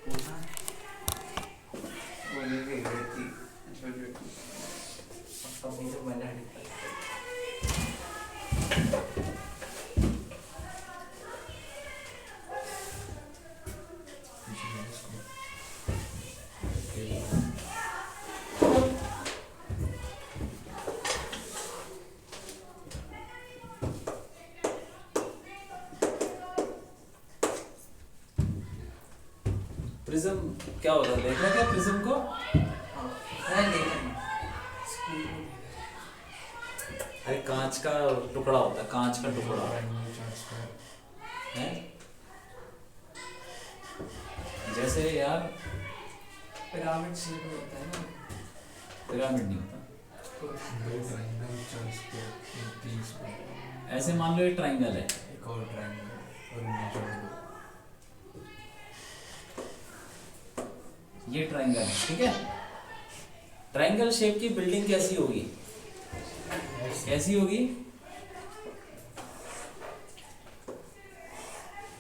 वो मेरी फेवरेट थी छोटी छोटी। अब भी तो मजा आता है। प्रिज्म क्या होता है, देखा क्या प्रिज्म को? नहीं देखा स्कूल में अरे कांच का टुकड़ा होता है, कांच का टुकड़ा है। जैसे यार पिरामिड शेप में होता है ना, पिरामिड नहीं होता, तो ऐसे मान लो ये ट्राइंगल है, एक और ट्रायंगल और नीचे जोड़ दो। ये ट्राइंगल है, ठीक है। ट्राइंगल शेप की बिल्डिंग कैसी होगी, कैसी होगी?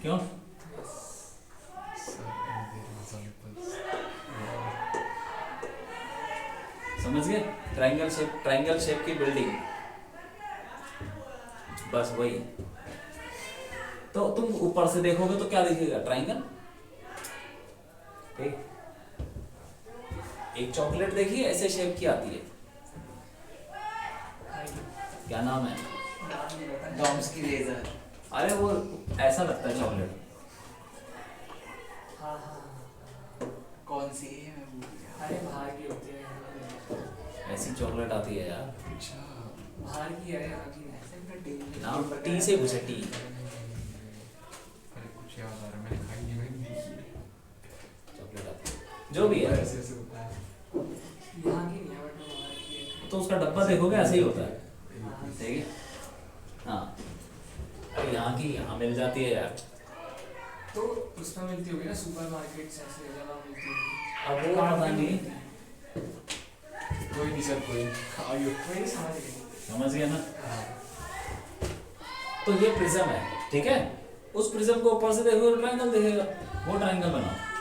क्यों? समझ गए? ट्राइंगल शेप की बिल्डिंग, बस वही। तो तुम ऊपर से देखोगे तो क्या दिखेगा? ट्राइंगल। ठीक, एक चॉकलेट देखिए ऐसे शेप की आती है, क्या नाम है? डॉम्स की लेजर। अरे वो ऐसा लगता है चॉकलेट। हाँ हाँ कौन सी है मैं भूल गया। अरे बाहर की होती है, ऐसी चॉकलेट आती है यार, बाहर की है, यहाँ की है। ऐसे मैं टी नाम टी से पूछे, टी। अरे कुछ याद आ रहा है, मैंने खाई नहीं, मैंने देखी है। चॉकलेट आती है, जो भी है। ऐसे ऐसे होता है। यहाँ की नहीं है, बट बाहर की है। तो उसका डब्बा देखोगे ऐसे ही होता है, हाँ, ठीक है। हाँ, अरे यहाँ की यहाँ मिल जाती है यार। तो उसमें मिलती होगी ना सुपर मार्केट से, ऐसे जगह मिलती होगी। अब वो पता नहीं, कोई नहीं सर, कोई आगे। वही समझ गए। समझ गया ना? तो ये प्रिज्म है, ठीक है। उस प्रिज्म को ऊपर से देखोगे तो ट्रायंगल दिखेगा, वो ट्रायंगल बनाओ।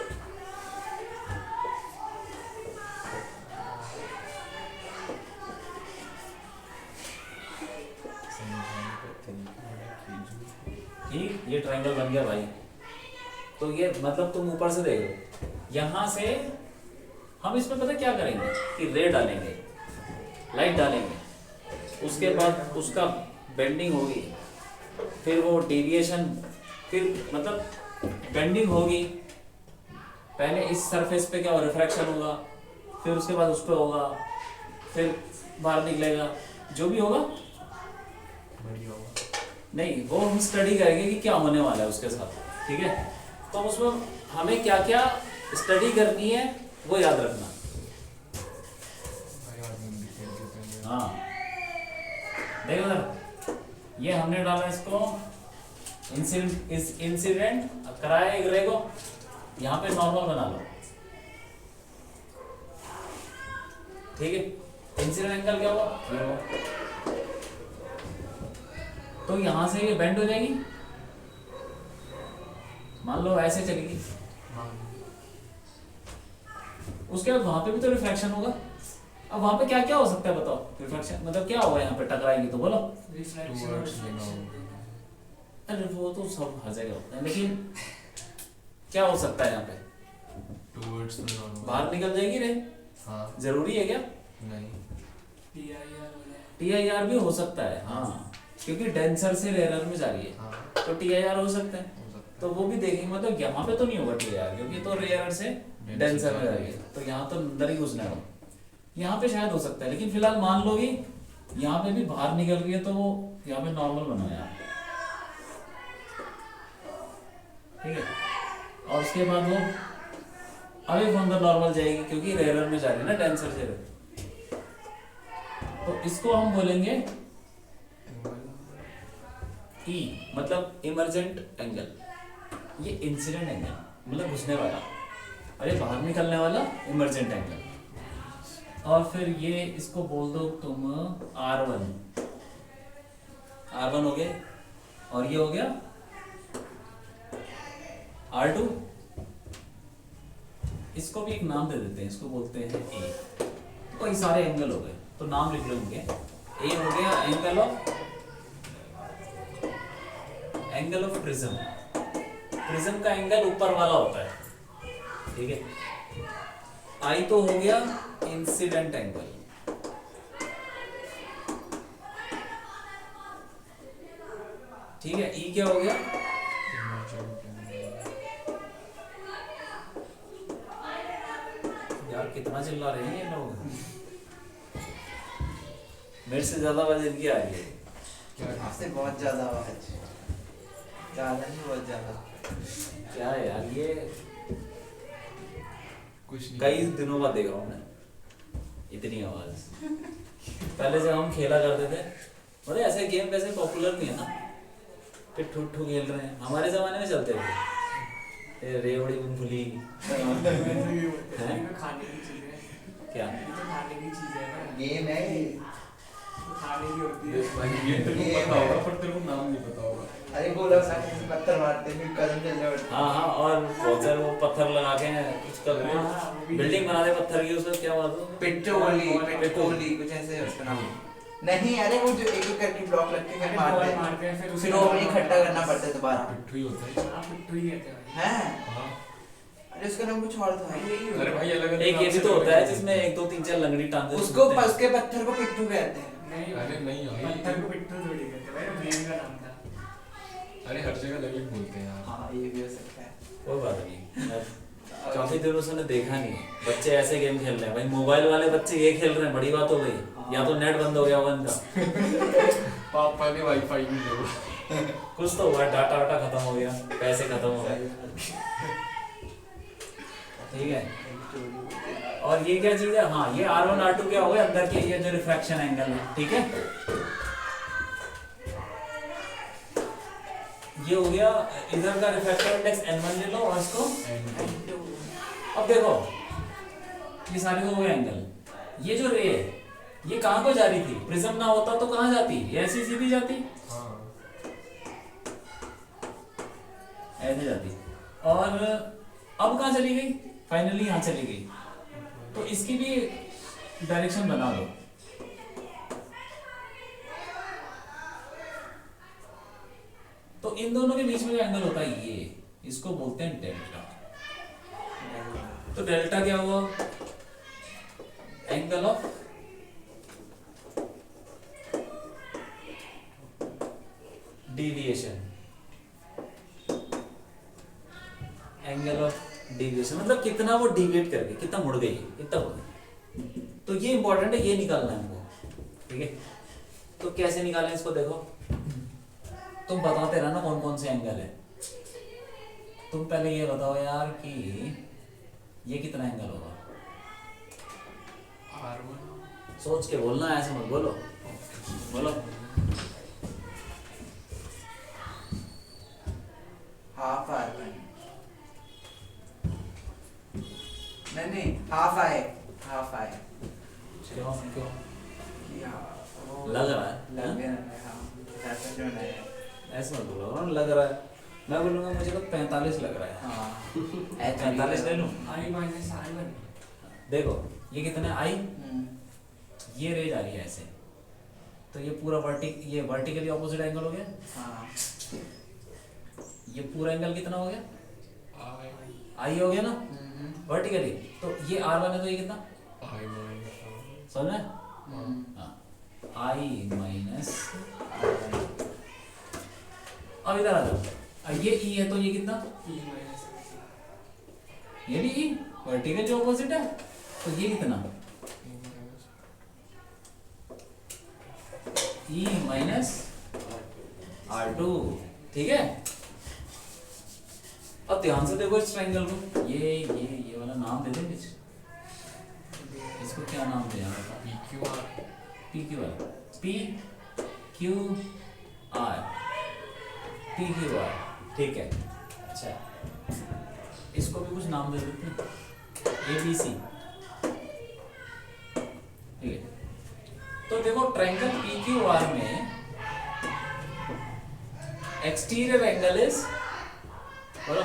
ठीक, ये ट्रायंगल बन गया भाई। तो ये मतलब तुम ऊपर से देखो, यहाँ से हम इसमें पता क्या करेंगे कि रे डालेंगे, लाइट डालेंगे, उसके बाद उसका बेंडिंग होगी, फिर वो डेविएशन, फिर मतलब बेंडिंग होगी। पहले इस सरफेस पे क्या हो, रिफ्रैक्शन होगा, फिर उसके बाद उस पर होगा, फिर बाहर निकलेगा, जो भी होगा। बढ़िया होगा। नहीं, वो हम स्टडी करेंगे कि क्या होने वाला है उसके साथ, ठीक है। तो उसमें हमें क्या क्या स्टडी करनी है वो याद रखना। भाई आज हम खेल के पहले हाँ, देखो सर, ये हमने डाला इसको इंसिडेंट कराया एक रे को, यहाँ पे नॉर्मल बना लो, ठीक है। इंसिडेंट एंगल क्या हुआ, ये हुआ। तो यहाँ से ये बेंड हो जाएगी, मान लो ऐसे चलेगी, उसके बाद वहां पे भी तो रिफ्लेक्शन होगा। अब वहां पे क्या क्या हो सकता है बताओ? रिफ्लेक्शन मतलब क्या होगा, यहाँ पे टकराएगी तो बोलो। रिफ्लेक्शन और Towards रिफ्लेक्शन। अरे वो तो सब हर जगह होता है, लेकिन क्या हो सकता है यहाँ पे? Towards the normal. बाहर निकल जाएगी रे, हाँ। जरूरी है क्या? नहीं। PIR हो जाए। TIR भी हो सकता है, हाँ, क्योंकि डेंसर से रेयर में जा रही है, हाँ तो TIR हो सकता है। हो सकता तो वो भी देखेंगे, मतलब यहाँ पे तो नहीं होगा TIR, क्योंकि तो रेयर से डेंसर में जा रही है, तो यहाँ तो अंदर ही घुसना है। यहाँ पे शायद हो सकता है, लेकिन फिलहाल मान लो कि यहाँ पे भी बाहर निकल रही है, तो वो यहाँ पे नॉर्मल बनाया, ठीक है। और उसके बाद वो अभी वो अंदर नॉर्मल जाएगी, क्योंकि रेयर में जा रही है ना, डेंसर से। तो इसको हम बोलेंगे ई, मतलब इमरजेंट एंगल। ये इंसिडेंट एंगल मतलब घुसने वाला, अरे बाहर निकलने वाला इमरजेंट एंगल। और फिर ये इसको बोल दो तुम R1, R1 हो गया, और ये हो गया R2, इसको भी एक नाम दे देते हैं, इसको बोलते हैं ए। तो कई सारे एंगल हो गए, तो नाम लिख लो इनके। ए हो गया एंगल ऑफ प्रिज्म। प्रिज्म का एंगल ऊपर वाला होता है, ठीक है। आई तो हो गया इंसिडेंट एंगल, ठीक है। ई क्या हो गया? यार कितना चिल्ला रहे हैं ये लोग, मेरे से ज्यादा आवाज इनकी आ रही है। आपसे बहुत ज्यादा आवाज, ज्यादा नहीं बहुत ज्यादा। क्या है यार ये, कुछ नहीं। कई दिनों बाद देख रहा हूँ मैं इतनी आवाज। पहले जब हम खेला करते थे, मतलब ऐसे गेम वैसे पॉपुलर नहीं है ना, फिर ठुठू खेल रहे हैं, हमारे जमाने में चलते थे रेवड़ी मूंगफली हैं? खाने की चीज है, क्या ये तो खाने की चीज है ना, गेम है ये। तो खाने की होती है। भाई ये तेरे को पता होगा पर तेरे को नाम नहीं पता होगा। अरे बोला था किसी पत्थर मारते फिर कदम चल जाए। हाँ हाँ, और बहुत सारे वो पत्थर लगा के उसका बिल्डिंग बना दे पत्थर की, उसमें क्या बात हो? पिट्टोली कुछ ऐसे है उसका नाम। नहीं अरे वो जो एक एक करके ब्लॉक लग के फिर मारते हैं, फिर वो इकट्ठा करना पड़ता है दोबारा। पिट्ठू ही होता है। हाँ, पिट्ठू ही कहते हैं भाई। हैं? हाँ। अरे उसका नाम कुछ और था। अरे भाई अलग एक ये भी तो होता है जिसमें 1 2 3 4 लंगड़ी टांग उसको उसके पत्थर को पिट्ठू कहते हैं। नहीं अरे नहीं भाई। पत्थर को पिट्ठू थोड़ी कहते हैं भाई, गेम का नाम था। अरे हर जगह अलग अलग बोलते हैं यार। हाँ ये भी हो सकता है। कोई बात नहीं, काफी दिनों से मैंने देखा नहीं बच्चे ऐसे गेम खेल रहे हैं। भाई मोबाइल वाले बच्चे ये खेल रहे हैं, बड़ी बात हो गई। या तो नेट बंद हो गया होगा इनका, पापा ने वाईफाई भी दिया। कुछ तो हुआ, डाटा वाटा खत्म हो गया, पैसे खत्म हो गए, ठीक है। और ये क्या चीज है? हाँ ये R1 R2 क्या हो गया अंदर के, ये जो रिफ्रैक्शन एंगल है, ठीक है। ये हो गया इधर का रिफ्रैक्टिव इंडेक्स N1 ले लो, और इसको अब देखो ये सारे हो गए एंगल। ये जो रे है ये कहाँ को जा रही थी? प्रिज्म ना होता तो कहाँ जाती? ऐसी सीधी जाती, हाँ। ऐसे जाती। और अब कहाँ चली गई? फाइनली यहाँ चली गई। तो इसकी भी डायरेक्शन बना दो। तो इन दोनों के बीच में जो एंगल होता है ये, इसको बोलते हैं डेल्टा। तो डेल्टा क्या हुआ? Angle of deviation. Angle of deviation मतलब कितना वो डिविएट करके, कितना मुड़ गई, कितना मुड़ गई। तो ये इंपॉर्टेंट है, ये निकालना है हमको, ठीक है। तो कैसे निकालें इसको? देखो तुम बताते रहना कौन कौन से एंगल है। तुम पहले ये बताओ यार कि ये कितना एंगल होगा? R1 सोच के बोलना, ऐसे मत बोलो, बोलो। हाफ R1 नहीं हाफ आए, हाफ आए। क्यों क्यों क्या लग रहा है? लग गया है, हाँ ऐसा जो है। ऐसे मत बोलो, लग रहा है। मैं बोलूंगा मुझे तो 45 लग रहा है। हाँ 45 ले लूं? I minus R1। देखो ये कितना है? आई ये रेज आ रही है ऐसे, तो ये पूरा ये वर्टिकली ऑपोजिट एंगल हो गया। हाँ ये पूरा एंगल कितना हो गया? I आई हो गया ना वर्टिकली। तो ये R1 है, तो ये कितना? I minus समझ में? हाँ आई माइनस। अब इधर आ जाओ, ये ई है तो ये कितना? E minus ये भी ई वर्टिकल जो ऑपोजिट है, तो ये कितना? ई माइनस R2, ठीक है। अब ध्यान से देखो इस ट्रायंगल को, ये वाला नाम दे देंगे इसको, क्या नाम दे यार? PQR PQR, PQR, PQR, ठीक है। अच्छा इसको भी कुछ नाम दे देते हैं, ABC, ठीक है। तो देखो ट्रायंगल PQR में एक्सटीरियर एंगल इज, बोलो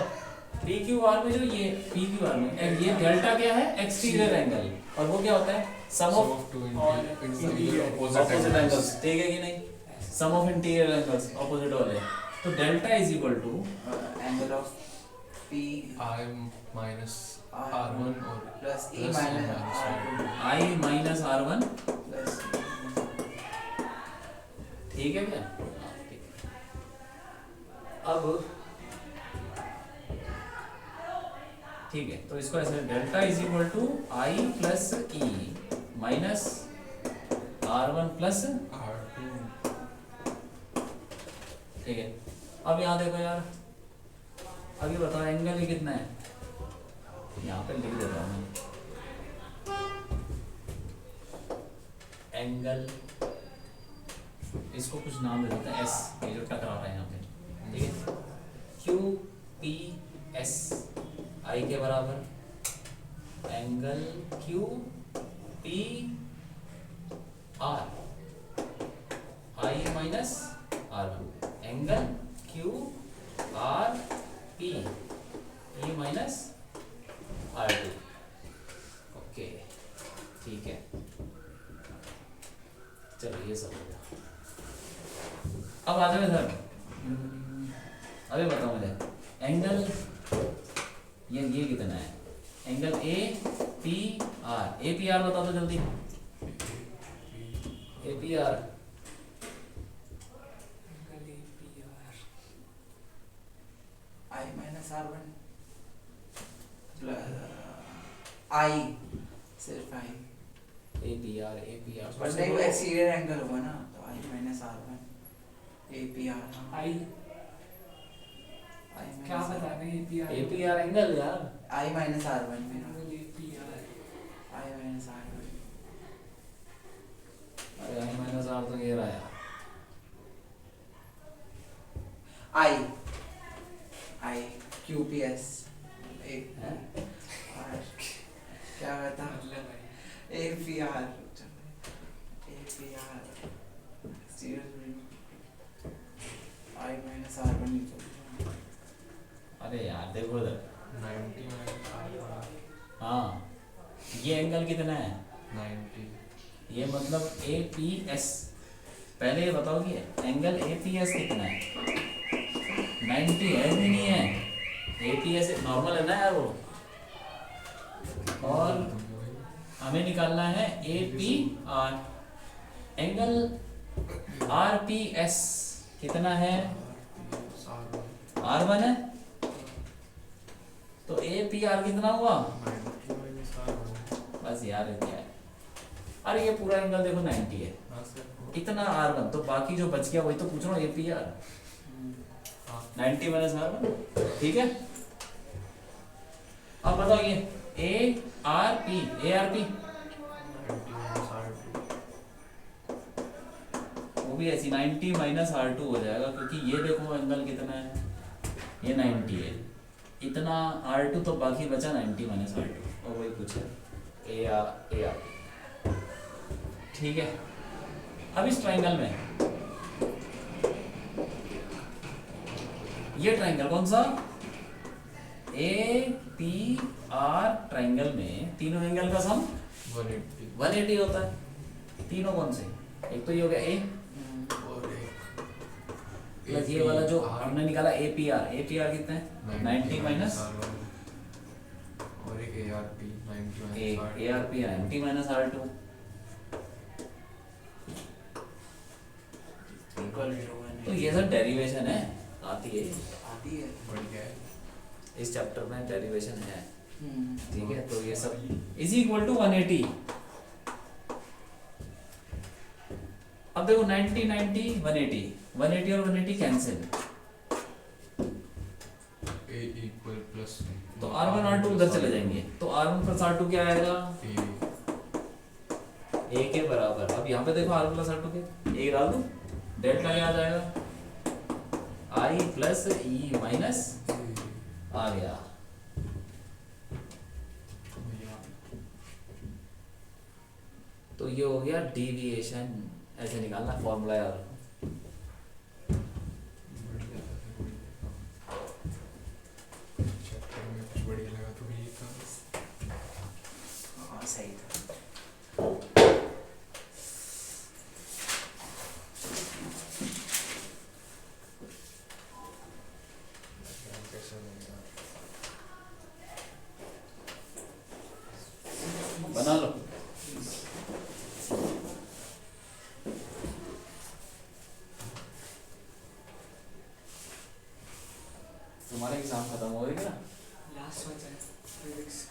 पी क्यू आर में जो ये पी क्यू आर में ये डेल्टा क्या है, एक्सटीरियर एंगल, और वो क्या होता है, sum Sum of of two और interior opposite opposite angles. Angles, ठीक है कि नहीं, sum of interior angles opposite वाले। तो delta is equal to angle of P I minus R1 or plus E plus E minus minus R2 I minus R one, plus ठीक है क्या? हाँ, ठीक है। अब ठीक है, तो इसको ऐसे delta is equal to I plus E minus R one plus, R2. ठीक है। अब यहाँ देखो यार, अब ये बताओ एंगल ये कितना है, यहाँ पे लिख देता हूँ मैं, एंगल इसको कुछ नाम दे देते हैं, एस, ये जो टकरा रहा है यहाँ पे, ठीक है, क्यू पी एस आई के बराबर angle Q P R I minus R one, angle Q R P E minus R two, okay ठीक है। चलो ये सब हो गया। अब आ जाओ इधर, अभी बताओ मुझे एंगल ये कितना है, angle A P R, A P R बता दो जल्दी, A P R I minus R1 plus I, सिर्फ I, A P R but नहीं वो एक्सटीरियर एंगल होगा ना, तो I minus R1 A P R I I क्या बता रहे हैं APR A P R angle यार, आई माइनस R1 मेरा एपीआर आई माइनस R1 अरे आई माइनस आर तो ये रहा यार, आई आई क्यू पी एस एक हैं? आर क्या कहता मतलब भाई ए P R I minus R1 नहीं चलता। अरे यार देखो इधर, 90 minus R1. हाँ ये एंगल कितना है, 90. ये मतलब ए पी एस, पहले ये बताओ कि एंगल ए पी एस कितना है, 90 है भी नहीं है, ए पी एस नॉर्मल है ना यार वो, और हमें निकालना है ए P R, angle R P S कितना है, आर वन है, तो ए पी आर कितना हुआ, 90 minus R1. बस यार क्या है, अरे ये पूरा एंगल देखो 90 है, हाँ सर. इतना आर वन, तो बाकी जो बच गया वही तो पूछ रहा हूँ, A P R 90 minus R one, ठीक है। अब बताओ ये A R P 90 minus R2. वो भी ऐसी 90 माइनस आर टू हो जाएगा, क्योंकि ये देखो एंगल कितना है, ये 90 है, इतना आर टू, तो बाकी बचा 90 माइनस आर टू, और वही पूछा ए आर, ठीक है। अब इस ट्राइंगल में, ये ट्राइंगल कौन सा, ए पी आर ट्राइंगल में तीनों एंगल का सम 180. 180 होता है, तीनों कौन से, एक तो ये हो गया ए और एक प्लस ये वाला जो हमने निकाला ए पी आर कितना है, 90 माइनस R1. और एक ARP 90 minus A R2. R P 90 minus R two, equal to तो ये सब डेरिवेशन है, आती है आती है। बढ़िया है. इस चैप्टर में डेरिवेशन है, हम्म ठीक है। तो ये सब इज इक्वल टू 180, अब देखो 90 90 180, 180 और 180 कैंसिल, A equal plus. तो R1 R2 उधर चले जाएंगे, तो R1 प्लस R2 क्या आएगा, A. A के बराबर। अब यहाँ पे देखो R1 प्लस R2 के A डाल दो, डेल्टा क्या आ जाएगा, I प्लस E माइनस आ गया, तो ये हो गया डेविएशन, ऐसे निकालना फॉर्मूला यार। बढ़िया था.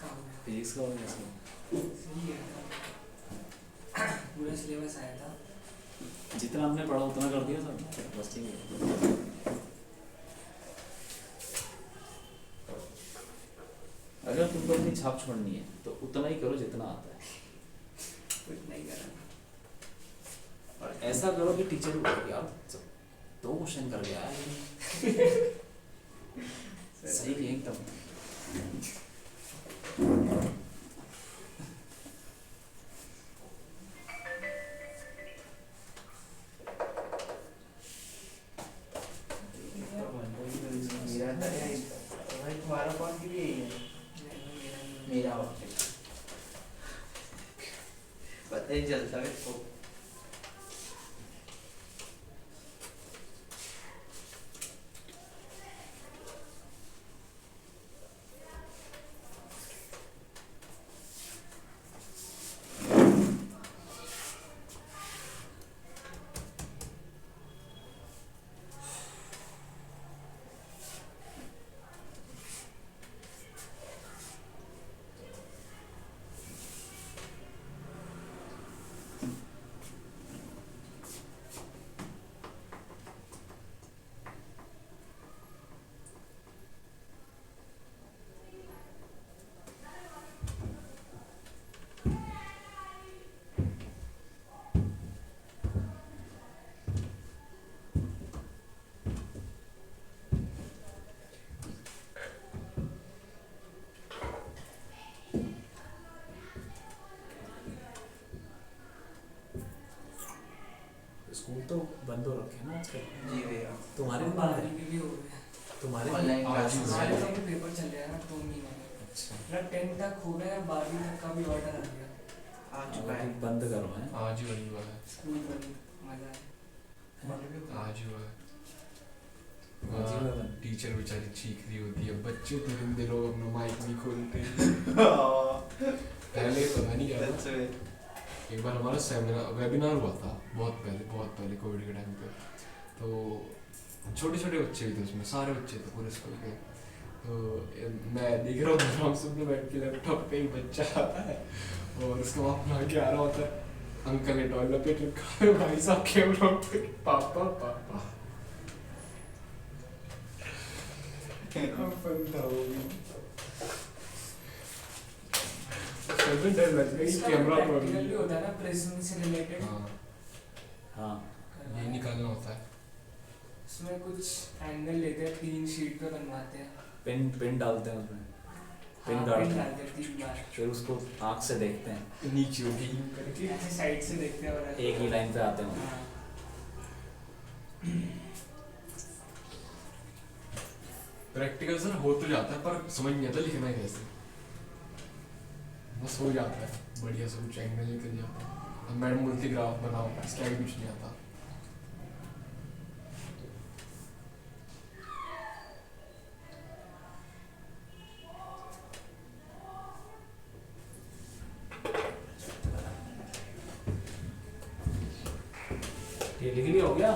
का हो गया। फिजिक्स का हो गया इसमें। सही है पूरा सिलेबस आया था। जितना हमने पढ़ा उतना कर दिया सब, बस ठीक है। अगर तुमको अपनी छाप छोड़नी है तो उतना ही करो जितना आता है, कुछ नहीं करा। और ऐसा करो कि टीचर भी बोले यार 2 क्वेश्चन कर गया है सही है एकदम। मेरा था यार, भाई तुम्हारा कौन की भी यही है? मेरा पता ही चलता है इसको। स्कूल तो बंद हो रखे हैं ना आजकल। जी भैया, तुम्हारे भी बारहवीं बंद है? के भी हो गए। तुम्हारे भी? ऑनलाइन आज क्लासेस ही हमारे हुआ तो अभी पेपर चल रहे हैं ना 2 महीने में। अच्छा, मतलब 10 तक हो गया, 12वीं तक का भी ऑर्डर आ गया। आ चुका है। बंद करो है। आज ही वही हुआ है। स्कूल बंद, मजा है। आज ही हुआ है। आज ही हुआ है। टीचर बेचारी चीख रही होती है, बच्चे तो इन दिनों अपना माइक नहीं खोलते। पहले पता नहीं क्या था। एक बार हमारा सेमिनार वेबिनार हुआ था, बहुत पहले कोविड के टाइम पे। तो छोटे छोटे बच्चे भी थे उसमें, सारे बच्चे थे पूरे स्कूल के। तो मैं देख रहा हूँ आराम से अपने बैठ के लैपटॉप पे एक बच्चा आता है और उसका बाप बना के आ रहा होता है, अंकल ने टॉल लपेट रखा है, भाई साहब कैमरा पे पापा पापा। फन था वो भी। सभी डर लग गई इसका कैमरा पर। प्रैक्टिकल भी होता है ना, प्रिज्म से रिलेटेड। हाँ, हाँ ये निकालना होता है। उसमें कुछ एंगल लेते हैं, 3 शीट पे बनवाते हैं। पिन डालते हैं उसमें, पिन हाँ, डालते पिन हैं, डालते हैं 3 बार। फिर उसको आँख से देखते हैं, नीचे होगी यूं करके। ऐसे साइड से देखते हैं और एक ही लाइन पे आते हैं। हाँ। प्रैक्टिकल सर हो तो जाता है पर समझ नहीं आता लिखना है कैसे। बस हो जाता है बढ़िया से, कुछ एंगल निकल जाता है। अब मैडम बोलती ग्राफ बनाओ, इसके आगे कुछ नहीं आता। ये लिख लिया हो गया?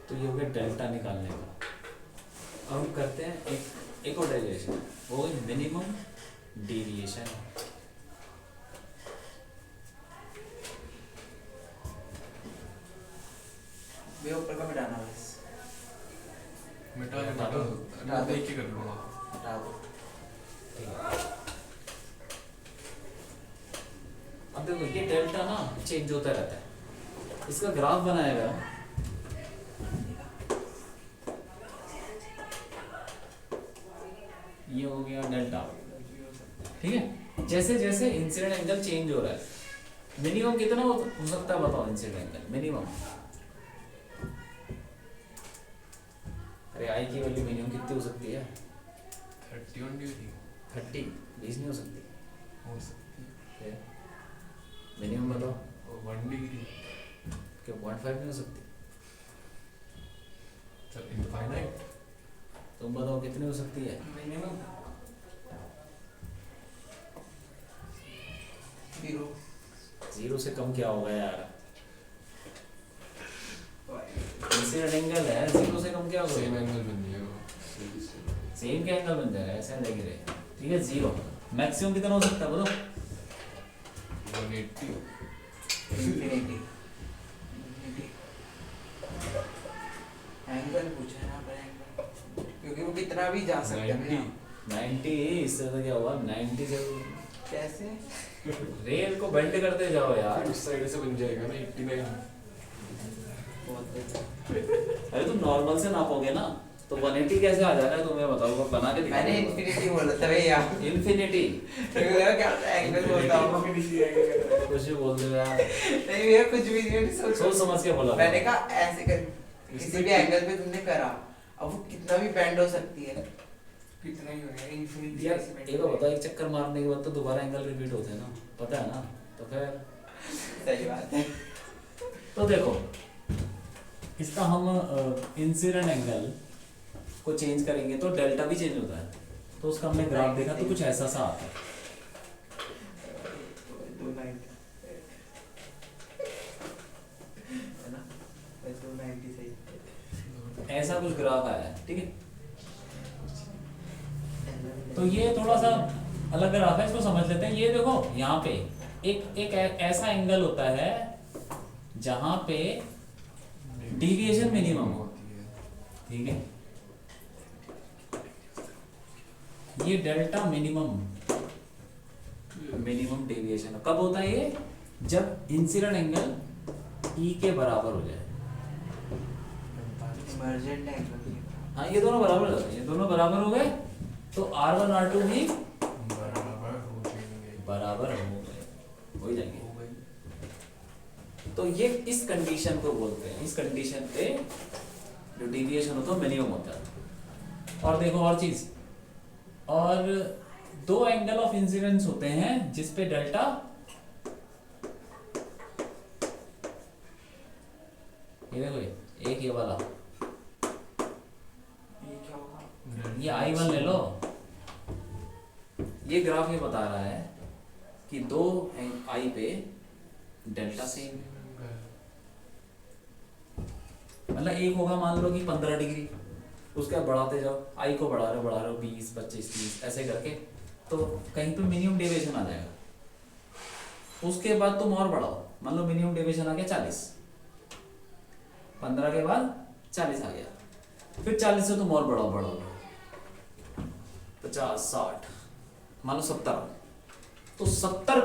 तो ये हो गया डेल्टा निकालने का। अब हम करते हैं एक और डेरिवेशन, वो मिनिमम डेविएशन। वे ऊपर का मिटाना बस, मिटा दो, मैं देख के कर लूँगा। हटा दो। अब देखो ये डेल्टा ना चेंज होता रहता है, इसका ग्राफ बनाएगा। ये हो गया डेल्टा, ठीक है। जैसे जैसे इंसिडेंट एंगल चेंज हो रहा है, मिनिमम कितना हो सकता है बताओ इंसिडेंट एंगल मिनिमम? अरे आई की वैल्यू मिनिमम कितनी हो सकती है? 31 डिग्री 30, 20 नहीं हो सकती हो सकती है। मिनिमम बताओ। है। 1 डिग्री क्यों 0.5 नहीं हो सकती? Sir infinite. तुम बताओ कितनी हो सकती है? मिनिमम 0। 0 से कम क्या होगा यार? इंसिडेंट एंगल है, जीरो से कम क्या होगा? सेम एंगल बन जाएगा। सेम क्या एंगल बन जाएगा? ऐसे लगे रहे, ठीक है। जीरो मैक्सिमम कितना हो सकता है बोलो? 180। इंफिनिटी एंगल पूछा है ना, पर एंगल क्योंकि वो कितना भी जा सकता है 90। भैया। 90, इससे तो क्या हुआ 90 से कैसे? रेल को बेंड करते जाओ यार। उस साइड से बन जाएगा ना 89। बहुत अच्छा। अरे तुम नॉर्मल से नापोगे ना तो 180 कैसे आ जा रहा है तुम्हें बताओ, वो बना के दिखा। मैंने इंफिनिटी बोला था भैया। इन्फिनिटी मेरे को लगा क्या होता है एंगल बोलता हूँ। कुछ भी बोल दो यार, नहीं भैया कुछ भी नहीं सोच समझ के बोला। मैंने कहा ऐसे कर, किसी भी एंगल पे तुमने करा, अब वो कितना भी बेंड हो सकती है। कितना ही हो गया इंफिनिटी। यार ये तो बता, एक चक्कर मारने के बाद तो दोबारा एंगल रिपीट होते हैं ना, पता है ना? तो फिर सही बात है। तो देखो इसका हम इंसिडेंट एंगल को चेंज करेंगे तो डेल्टा भी चेंज होता है। तो उसका हमने ग्राफ देखा तो कुछ ऐसा सा आता है। 290 है ना, 290 सही। ऐसा कुछ ग्राफ आया है, ठीक है। तो ये थोड़ा सा अलग ग्राफ है, इसको समझ लेते हैं। ये देखो यहाँ पे एक ऐसा एंगल होता है जहाँ पे डिविएशन मिनिमम हो, ठीक है। ये डेल्टा मिनिमम डेविएशन कब होता है? ये जब इंसिडेंट एंगल ई के बराबर हो जाए। Emergent angle. हाँ ये दोनों बराबर हो जाते हैं, ये दोनों बराबर हो गए तो R1 R2 भी बराबर हो जाएंगे। तो ये इस कंडीशन को बोलते हैं, इस कंडीशन पे जो डिविएशन होता है मिनिमम होता है। और देखो और चीज, और दो एंगल ऑफ इंसिडेंस होते हैं जिसपे डेल्टा ये देखो, एक ये वाला, ये क्या होगा? ये I1 ले लो। ये ग्राफ ये बता रहा है कि दो आई पे डेल्टा सेम, मतलब एक होगा मान लो कि 15 डिग्री, उसके बाद बढ़ाते जाओ, आई को बढ़ा रहे हो 20 25 30 ऐसे करके, तो कहीं पे मिनिमम डेविएशन आ जाएगा। उसके बाद तुम और बढ़ाओ, मान लो मिनिमम डेविएशन आ गया 40, 15 के बाद 40 आ गया, फिर 40 से तुम और बढ़ाओ 50 60 मान लो 70, तो 70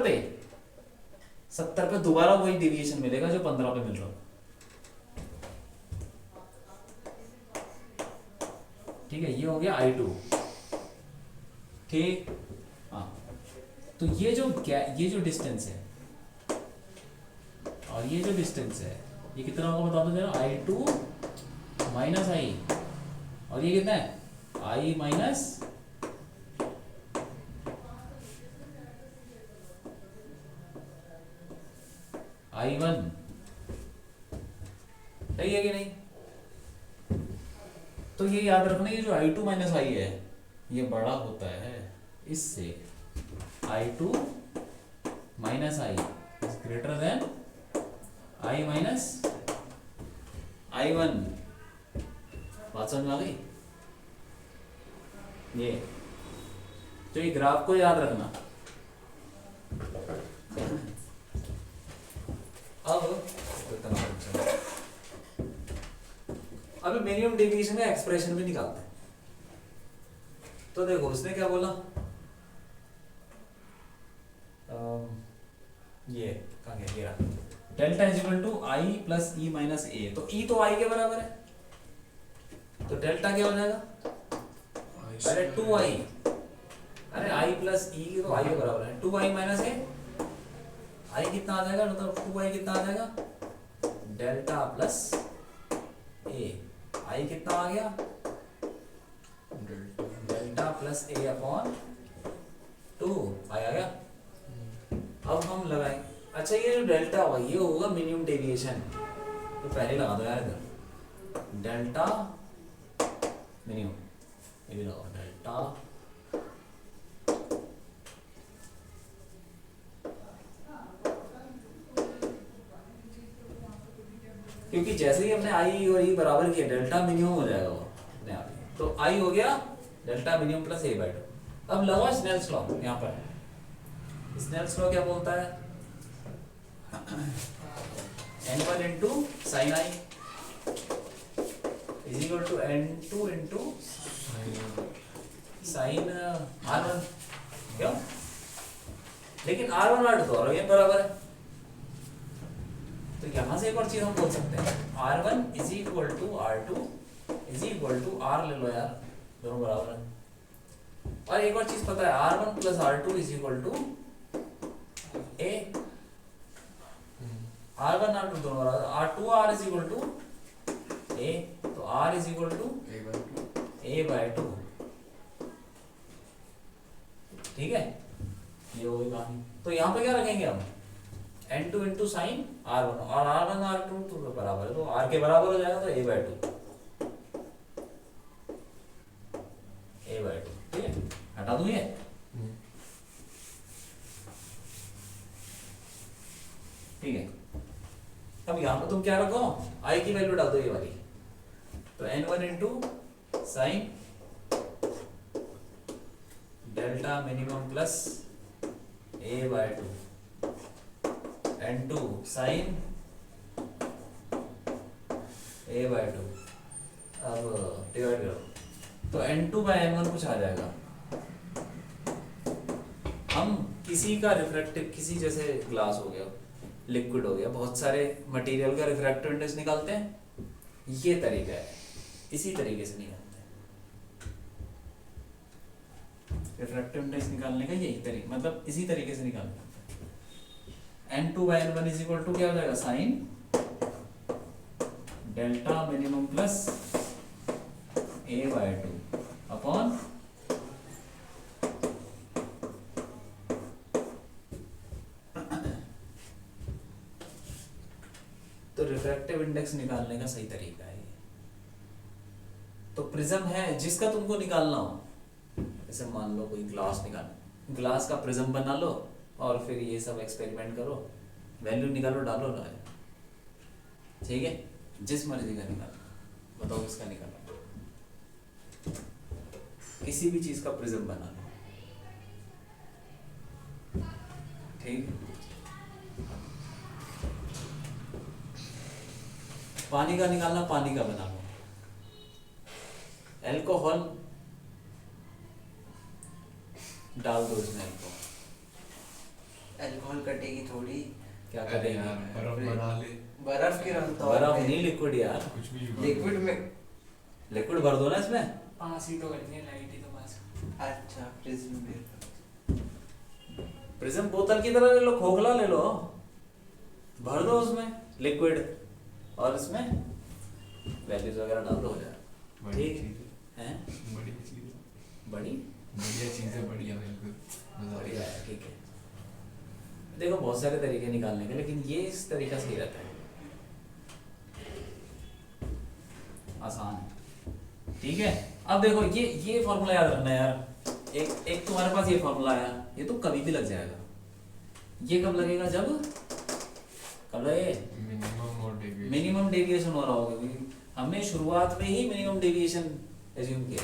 पे दोबारा वही डेविएशन मिलेगा जो 15 पे मिल रहा हो, ठीक है। ये हो गया I2, ठीक। हाँ तो ये जो डिस्टेंस है और ये जो डिस्टेंस है ये कितना होगा बता दो जरा? I2 माइनस I, और ये कितना है? I माइनस I1, सही है कि नहीं? तो ये याद रखना, ये जो I2 माइनस I है ये बड़ा होता है इससे, I2 minus I is greater than I minus I1। बात समझ में आ गई? ये तो ये ग्राफ को याद रखना। अब मिनिमम डेविएशन का एक्सप्रेशन भी निकालते हैं। तो देखो उसने क्या बोला, ये कहाँ गया, ये रहा, delta is equal to I plus E minus A. तो E तो I के बराबर है, तो डेल्टा क्या हो जाएगा? अरे 2I, अरे I प्लस E तो I के बराबर है, 2I माइनस ए। I कितना आ जाएगा, मतलब 2I कितना आ जाएगा? Delta plus A. I कितना आ गया? डेल्टा प्लस ए अपॉन 2 आ गया। अब हम लगाएंगे, अच्छा ये जो डेल्टा होगा ये होगा मिनिमम डेविएशन, तो पहले लगा दो यार इधर, डेल्टा मिनिमम, ये भी लगाओ डेल्टा क्योंकि जैसे ही हमने आई और ई बराबर किया डेल्टा मिनिमम हो जाएगा वो अपने आप ही। तो आई हो गया delta minimum plus A by two. अब लगाओ स्नेल्स लॉ यहाँ पर। स्नेल्स लॉ क्या बोलता है? n1 into sine I is equal to n2 into sine r1। क्यों? लेकिन r1 r2 तो और ये बराबर है, तो यहां से एक और चीज हम बोल सकते हैं r1 is equal to r2 is equal to r ले लो यार, दोनों बराबर है। और एक और चीज पता है r1 plus r2 is equal to a। r1 r2 दोनों बराबर, r2 r is equal to a, तो r is equal to a by 2। ठीक है, ये हो गई कहानी। तो यहाँ पे क्या रखेंगे हम n2 इंटू साइन r1 और r1 r2 तो बराबर है, तो r के बराबर हो जाएगा, तो a बाय 2 a बाय 2। ठीक है, हटा दूं ये। ठीक है, अब यहाँ पे तुम क्या रखो, i की वैल्यू डाल दो ये वाली, तो n1 into sine delta minimum plus a by 2 n2 sine a by 2। अब डिवाइड करो, तो n2 बाय n1 कुछ आ जाएगा। हम किसी का रिफ्रैक्टिव, किसी जैसे ग्लास हो गया, लिक्विड हो गया, बहुत सारे मटेरियल का रिफ्रैक्टिव इंडेक्स निकालते हैं, ये तरीका है, इसी तरीके से निकालते हैं। रिफ्रैक्टिव इंडेक्स निकालने का यही तरीका, मतलब इसी तरीके से निकालना है। n2 bye n1 is equal to क्या हो जाएगा, sine delta minimum plus a by 2 upon तो रिफ्रैक्टिव इंडेक्स निकालने का सही तरीका है ये। तो प्रिज्म है जिसका तुमको निकालना हो, जैसे मान लो कोई ग्लास निकालना, ग्लास का प्रिज्म बना लो और फिर ये सब एक्सपेरिमेंट करो, वैल्यू निकालो, डालो ना, ठीक है, जिस मर्जी का निकालो, बताओ किसका निकालो, किसी भी चीज का प्रिज्म बना लो, ठीक है। पानी का निकालना, पानी का बना लो, अल्कोहल डाल दो इसमें, अल्कोहल कटेगी थोड़ी, क्या करेंगे, बर्फ बना ले, बर्फ के रंग तो बर्फ नहीं, लिक्विड यार, कुछ भी लिक्विड में लिक्विड भर दो ना इसमें। पास ही तो करनी है, लाइट ही तो पास। अच्छा प्रिज्म भी प्रिज्म बोतल की तरह ले लो, खोखला ले लो, भर दो उसमें लिक्विड और इसमें वैल्यूज वगैरह डाल दो, हो जाए बड़ी ठीक चीज है। है, बड़ी चीज है, बड़ी बढ़िया चीज है, बढ़िया, बिल्कुल मजा आ बढ़िया गया। है, ठीक है। देखो बहुत सारे तरीके निकालने के, लेकिन ये इस तरीका सही रहता है, आसान है, ठीक है। अब देखो ये फॉर्मूला याद रखना यार, एक तुम्हारे पास ये फॉर्मूला आया, ये तो कभी भी लग जाएगा। ये कब लगेगा, जब कब लगे, मिनिमम डेविएशन हो रहा होगा, क्योंकि हमने शुरुआत में ही मिनिमम डेविएशन एज्यूम किया।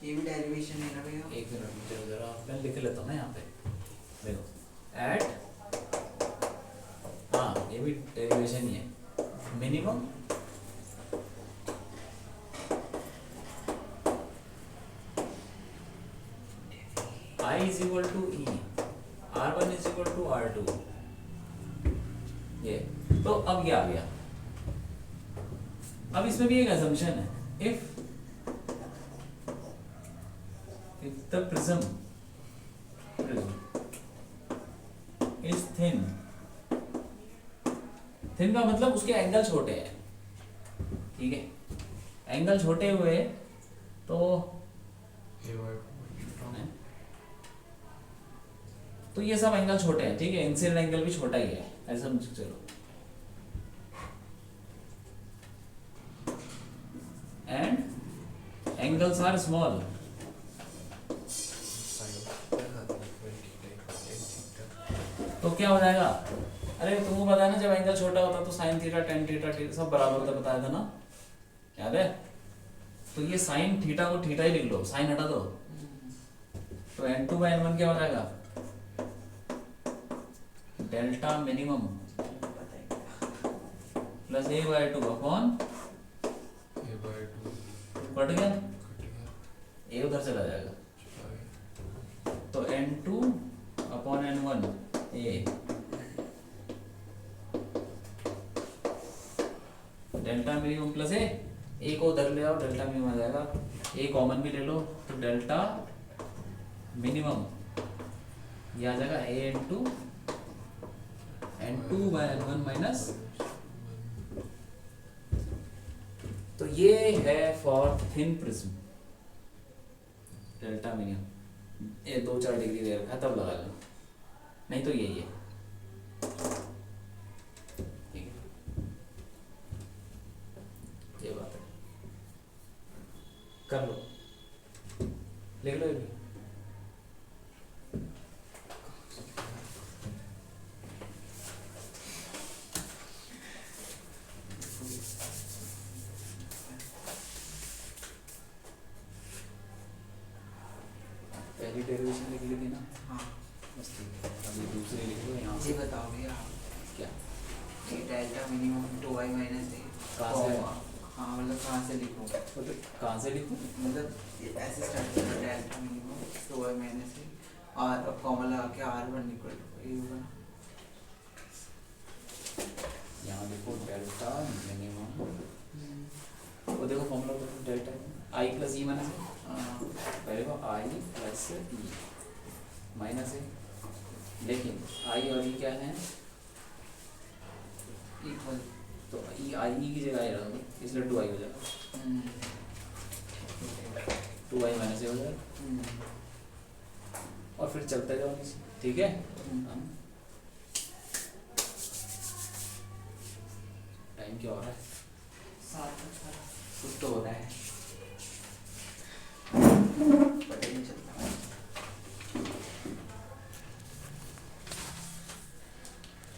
ये भी डेरिवेशन है ना भैया। एक मिनट मुझे जरा मैं लिख लेता हूँ ना यहाँ पे, देखो एट, हाँ ये भी डेरिवेशन ही है, minimum I is equal to E, R1 is equal to R2, ये तो अब क्या आ गया। अब इसमें भी एक assumption है, if the prism is thin का मतलब उसके एंगल छोटे हैं, ठीक है, एंगल छोटे हुए तो ये सब एंगल छोटे हैं, ठीक है, इंसिडेंट एंगल भी छोटा ही है, ऐसा समझ चलो। एंड एंगल्स आर स्मॉल, तो क्या हो जाएगा, अरे तुमको पता है ना, जब एंगल छोटा होता तो साइन थीटा टेन थीटा सब बराबर होता, बताया था ना, याद है? तो ये साइन थीटा को थीटा ही लिख लो, साइन हटा दो, तो n2/n1 क्या हो जाएगा? Delta minimum plus a/2 upon a/2 cut गया, कट गया, a उधर चला जाएगा, चला तो n2/n1 a delta minimum plus A को उधर ले आओ, डेल्टा मिनिमम आ जाएगा, ए कॉमन भी ले लो, तो डेल्टा मिनिमम ये आ जाएगा ए इंटू n2/n1 माइनस, तो ये है for thin prism delta minimum, ये 2-4 डिग्री दे रखा है तब लगा लो, नहीं तो यही है, ठीक है, ये बात है, कर लो, लिख लो ये भी। पहली डेरिवेशन लिख ली थी ना, हाँ बस ठीक है, अभी दूसरी लिख लो यहाँ ये से, बताओगे आप, क्या ये डेल्टा मिनिमम 2y माइनस ए कहाँ से? हाँ मतलब कहाँ से लिखूँ? मतलब कहाँ से लिखूँ? मतलब ये ऐसे स्टार्ट करो, डेल्टा मिनिमम 2y माइनस ए और अब कॉमन लगा के r1 इक्वल टू ये होगा ना। यहाँ देखो डेल्टा मिनिमम, वो देखो फॉर्मूला देखो, delta I plus E minus A, पहले को आई प्लस ई माइनस ए, लेकिन आई और ई क्या है? इक्वल, तो ई आई ई की जगह आई रहा, इसलिए 2i हो जाएगा, 2i माइनस ए हो जाएगा, और फिर चलते जाओ नीचे, ठीक है? टाइम क्या हो रहा है? कुछ तो हो रहा है, पता ही नहीं चलता।